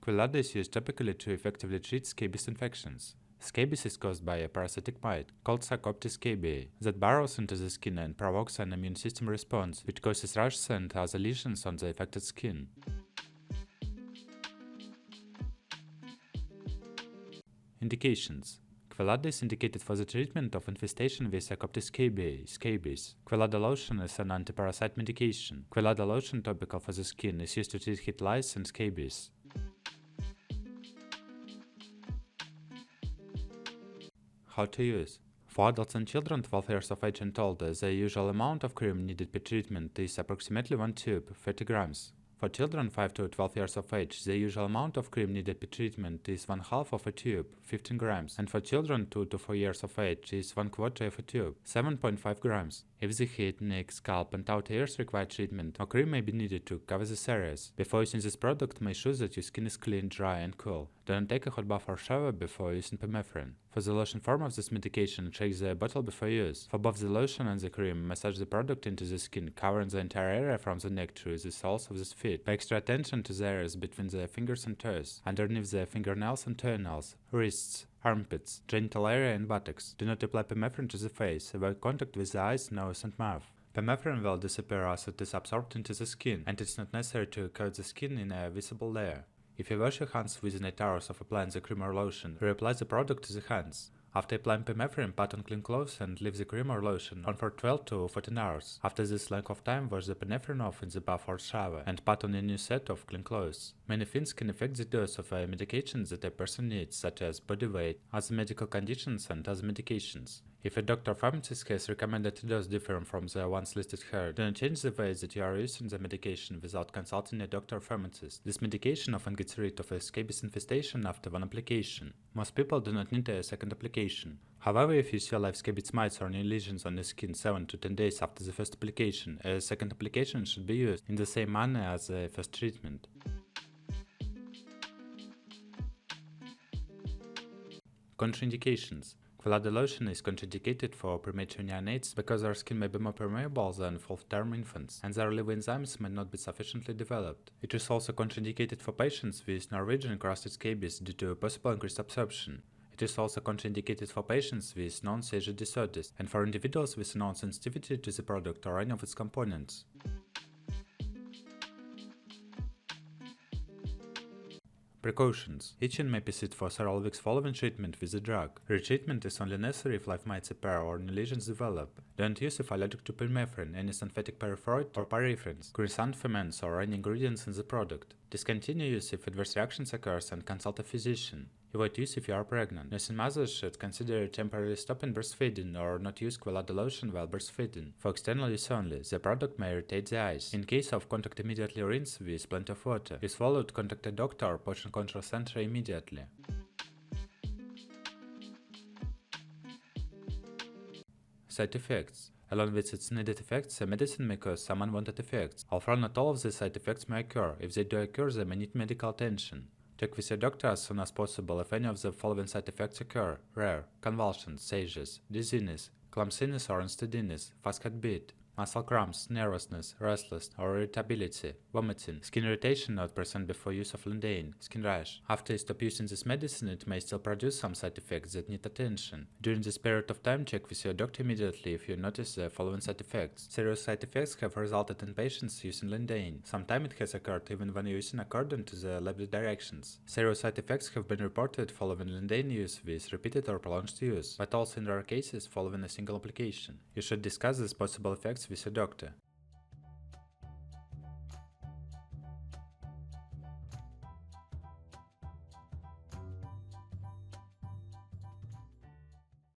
Kwellada is used topically to effectively treat scabies infections. Scabies is caused by a parasitic mite, called Sarcoptes scabiei, that burrows into the skin and provokes an immune system response, which causes rashes and other lesions on the affected skin. Indications. Kwellada is indicated for the treatment of infestation with Sarcoptes scabiei, scabies. Kwellada Lotion is an antiparasite medication. Kwellada Lotion topical for the skin is used to treat heat lice and scabies. How to use. For adults and children 12 years of age and older, the usual amount of cream needed per treatment is approximately 1 tube, 30 grams. For children 5 to 12 years of age, the usual amount of cream needed per treatment is 1/2 of a tube, 15 grams, and for children 2 to 4 years of age is 1/4 of a tube, 7.5 grams. If the head, neck, scalp, and outer ears require treatment, more cream may be needed to cover these areas. Before using this product, make sure that your skin is clean, dry, and cool. Do not take a hot bath or shower before using permethrin. For the lotion form of this medication, check the bottle before use. For both the lotion and the cream, massage the product into the skin, covering the entire area from the neck to the soles of the feet. Pay extra attention to the areas between the fingers and toes, underneath the fingernails and toenails, wrists, armpits, genital area, and buttocks. Do not apply permethrin to the face. Avoid contact with the eyes, nose, and mouth. Permethrin will disappear as it is absorbed into the skin, and it's not necessary to coat the skin in a visible layer. If you wash your hands within 8 hours of applying the cream or lotion, reapply the product to the hands. After applying permethrin, put on clean clothes and leave the cream or lotion on for 12 to 14 hours. After this length of time, wash the permethrin off in the bath or shower and put on a new set of clean clothes. Many things can affect the dose of a medication that a person needs, such as body weight, other medical conditions, and other medications. If a doctor or pharmacist has recommended a dose different from the ones listed here, do not change the way that you are using the medication without consulting a doctor or pharmacist. This medication often gets rid of a scabies infestation after one application. Most people do not need a second application. However, if you see live scabies mites or new lesions on the skin 7 to 10 days after the first application, a second application should be used in the same manner as the first treatment. Contraindications. Kwellada lotion is contraindicated for premature neonates because their skin may be more permeable than full-term infants, and their liver enzymes may not be sufficiently developed. It is also contraindicated for patients with Norwegian encrusted scabies due to possible increased absorption. It is also contraindicated for patients with non-seizure disorders and for individuals with known sensitivity to the product or any of its components. Precautions. Itching may persist for several weeks following treatment with the drug. Retreatment is only necessary if live mites appear or new lesions develop. Don't use if allergic to permethrin, any synthetic pyrethroid or pyrethrins, chrysanthemins, or any ingredients in the product. Discontinue use if adverse reactions occurs and consult a physician. Avoid use if you are pregnant. Nursing mothers should consider temporarily stopping breastfeeding or not use Kwellada lotion while breastfeeding. For external use only, the product may irritate the eyes. In case of contact, immediately rinse with plenty of water. If swallowed, contact a doctor or portion control center immediately. Side effects. Along with its needed effects, a medicine may cause some unwanted effects. Although not all of the side effects may occur, if they do occur, they may need medical attention. Check with your doctor as soon as possible if any of the following side effects occur: rare, convulsions, seizures, dizziness, clumsiness or unsteadiness, fast heartbeat, muscle cramps, nervousness, restless or irritability, vomiting, skin irritation not present before use of Lindain, skin rash. After you stop using this medicine, it may still produce some side effects that need attention. During this period of time, check with your doctor immediately if you notice the following side effects. Serious side effects have resulted in patients using Lindain. Sometimes it has occurred even when using according to the lab directions. Serious side effects have been reported following Lindain use with repeated or prolonged use, but also in rare cases following a single application. You should discuss these possible effects with your doctor.